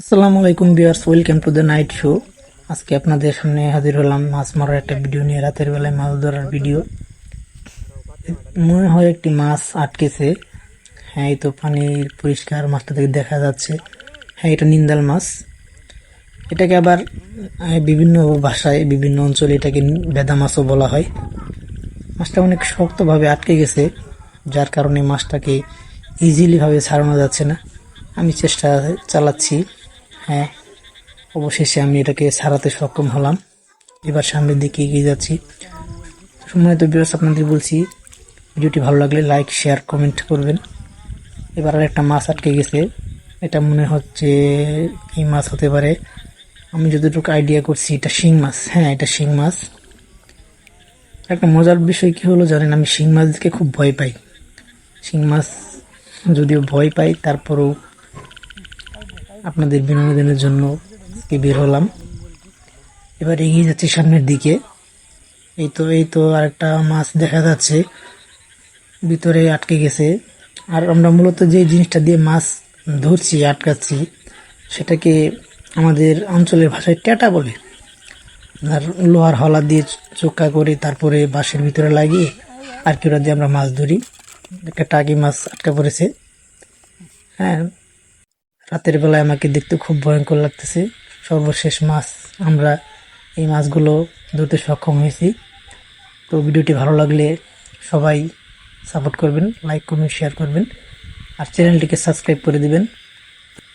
আসসালামু আলাইকুম viewers, welcome to the night show. আজকে আপনাদের সামনে হাজির হলাম মাছ মারার একটা ভিডিও নিয়ে, রাতের বেলায় মাছ ধরার ভিডিও। মনে হয় একটি মাছ আটকেছে। হ্যাঁ, এই তো পানির পরিষ্কার মাছটা থেকে দেখা যাচ্ছে। হ্যাঁ, এটা নিন্দাল মাছ। এটাকে আবার বিভিন্ন ভাষায় বিভিন্ন অঞ্চলে এটাকে বেদা মাছও বলা হয়। মাছটা অনেক শক্তভাবে আটকে গেছে, যার কারণে মাছটাকে ইজিলি ভাবে ছাড়ানো যাচ্ছে না। আমি চেষ্টা চালাচ্ছি। হ্যাঁ, অবশেষে আমি এটাকে ছাড়াতে সক্ষম হলাম। এবার সামনের দিকে এগিয়ে যাচ্ছি। সম্মানিত ভিউয়ার্স, আপনাদের বলছি, ভিডিওটি ভালো লাগলে লাইক, শেয়ার, কমেন্ট করবেন। এবার আর একটা মাছ আটকে গেছে। এটা মনে হচ্ছে কি মাছ হতে পারে, আমি যতটুকু আইডিয়া করছি এটা শিং মাছ। হ্যাঁ, এটা শিং মাছ। একটা মজার বিষয় কি হলো জানেন, আমি শিং মাছকে খুব ভয় পাই। শিং মাছ যদিও ভয় পাই, তারপরেও আপনাদের বিনোদনের জন্য বের হলাম। এবার এগিয়ে যাচ্ছি সামনের দিকে। এই তো আরেকটা মাছ দেখা যাচ্ছে ভিতরে আটকে গেছে। আর আমরা মূলত যে জিনিসটা দিয়ে মাছ ধরছি, আটকাচ্ছি, সেটাকে আমাদের অঞ্চলের ভাষায় ট্যাটা বলে। আর লোহার হলা দিয়ে চোক্কা করে তারপরে বাঁশের ভিতরে লাগিয়ে আর কি ওটা দিয়ে আমরা মাছ ধরি। একটা টাকি মাছ আটকা পড়েছে। হ্যাঁ, রাতের বেলায় আমাকে দেখতে খুব ভয়ঙ্কর লাগতেছে। সর্বশেষ মাছ আমরা এই মাছগুলো ধরতে সক্ষম হয়েছি। তো ভিডিওটি ভালো লাগলে সবাই সাপোর্ট করবেন, লাইক, কমেন্ট, শেয়ার করবেন, আর চ্যানেলটিকে সাবস্ক্রাইব করে দিবেন।